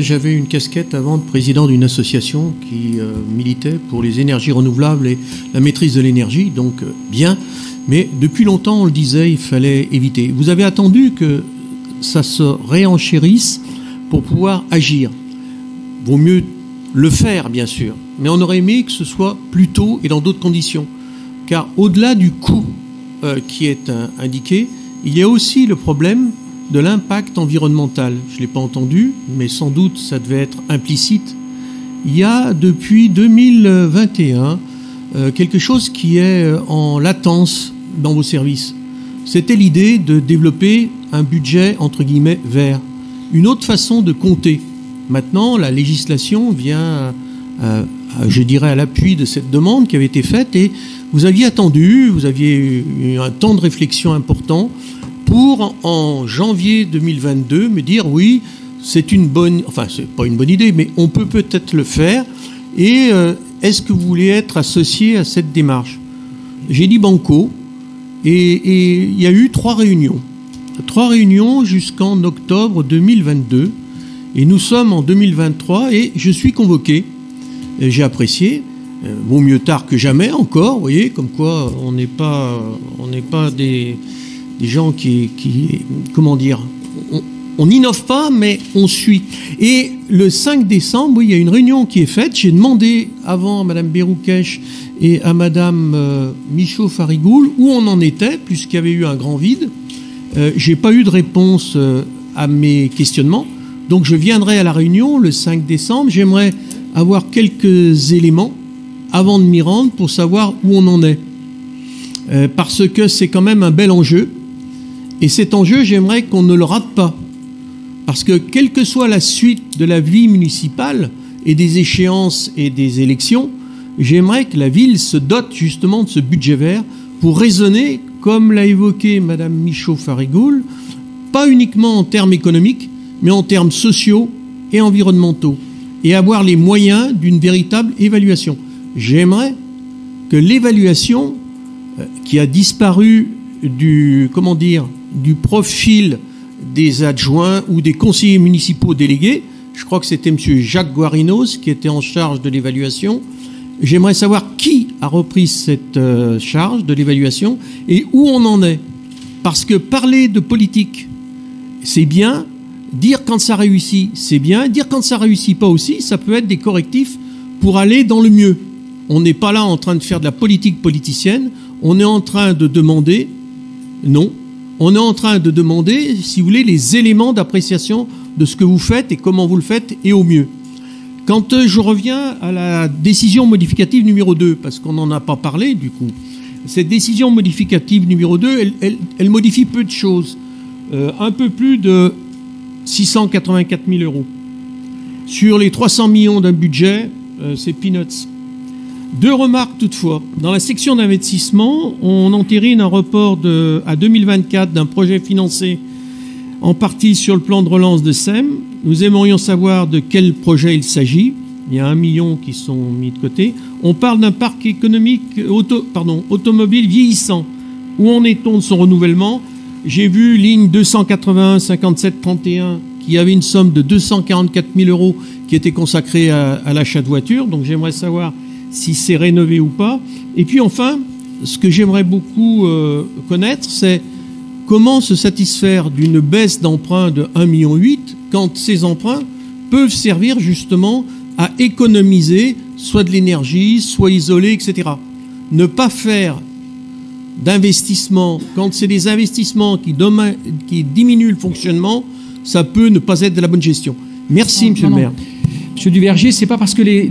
J'avais une casquette avant de président d'une association qui militait pour les énergies renouvelables et la maîtrise de l'énergie, donc bien. Mais depuis longtemps, on le disait, il fallait éviter. Vous avez attendu que ça se réenchérisse pour pouvoir agir. Vaut mieux le faire, bien sûr, mais on aurait aimé que ce soit plus tôt et dans d'autres conditions. Car au-delà du coût qui est indiqué, il y a aussi le problème de l'impact environnemental. Je ne l'ai pas entendu, mais sans doute ça devait être implicite. Il y a depuis 2021 quelque chose qui est en latence dans vos services. C'était l'idée de développer un budget entre guillemets vert, une autre façon de compter. Maintenant, la législation vient, je dirais, à l'appui de cette demande qui avait été faite, et vous aviez attendu, vous aviez eu un temps de réflexion important pour, en janvier 2022, me dire oui, c'est une bonne, enfin c'est pas une bonne idée, mais on peut peut-être le faire, et est-ce que vous voulez être associé à cette démarche? J'ai dit banco, et il y a eu 3 réunions jusqu'en octobre 2022, et nous sommes en 2023, et je suis convoqué, j'ai apprécié, vaut mieux tard que jamais encore, vous voyez, comme quoi on n'est pas des gens qui comment dire, on n'innove pas, mais on suit. Et le 5 décembre, oui, il y a une réunion qui est faite. J'ai demandé avant à Madame Bérouquèche et à Madame Michaud-Farigoul où on en était, puisqu'il y avait eu un grand vide. J'ai pas eu de réponse à mes questionnements. Donc je viendrai à la réunion le 5 décembre. J'aimerais avoir quelques éléments avant de m'y rendre pour savoir où on en est. Parce que c'est quand même un bel enjeu. Et cet enjeu, j'aimerais qu'on ne le rate pas. Parce que quelle que soit la suite de la vie municipale et des échéances et des élections, j'aimerais que la ville se dote justement de ce budget vert pour raisonner, comme l'a évoqué Madame Michaud-Farigoul, pas uniquement en termes économiques, mais en termes sociaux et environnementaux, et avoir les moyens d'une véritable évaluation. J'aimerais que l'évaluation qui a disparu du profil des adjoints ou des conseillers municipaux délégués, je crois que c'était M. Jacques Guarinos qui était en charge de l'évaluation. J'aimerais savoir qui a repris cette charge de l'évaluation et où on en est. Parce que parler de politique, c'est bien, dire quand ça réussit, c'est bien, dire quand ça réussit pas aussi, ça peut être des correctifs pour aller dans le mieux. On n'est pas là en train de faire de la politique politicienne, on est en train de demander, non, on est en train de demander, si vous voulez, les éléments d'appréciation de ce que vous faites et comment vous le faites, et au mieux. Quand je reviens à la décision modificative numéro 2, parce qu'on n'en a pas parlé du coup, cette décision modificative numéro 2, elle modifie peu de choses. Un peu plus de 684 000 euros. Sur les 300 millions d'un budget, c'est peanuts. 2 remarques toutefois. Dans la section d'investissement, on entérine un report à 2024 d'un projet financé en partie sur le plan de relance de SEM. Nous aimerions savoir de quel projet il s'agit. Il y a 1 million qui sont mis de côté. On parle d'un parc automobile vieillissant. Où en est-on de son renouvellement? J'ai vu ligne 281 57 31 qui avait une somme de 244 000 euros qui était consacrée à l'achat de voitures. Donc j'aimerais savoir si c'est rénové ou pas. Et puis enfin, ce que j'aimerais beaucoup connaître, c'est comment se satisfaire d'une baisse d'emprunt de 1,8 million quand ces emprunts peuvent servir justement à économiser soit de l'énergie, soit isoler, etc. Ne pas faire d'investissements, quand c'est des investissements qui diminuent le fonctionnement, ça peut ne pas être de la bonne gestion. Merci, Monsieur le maire. Monsieur Duverger, c'est pas parce que les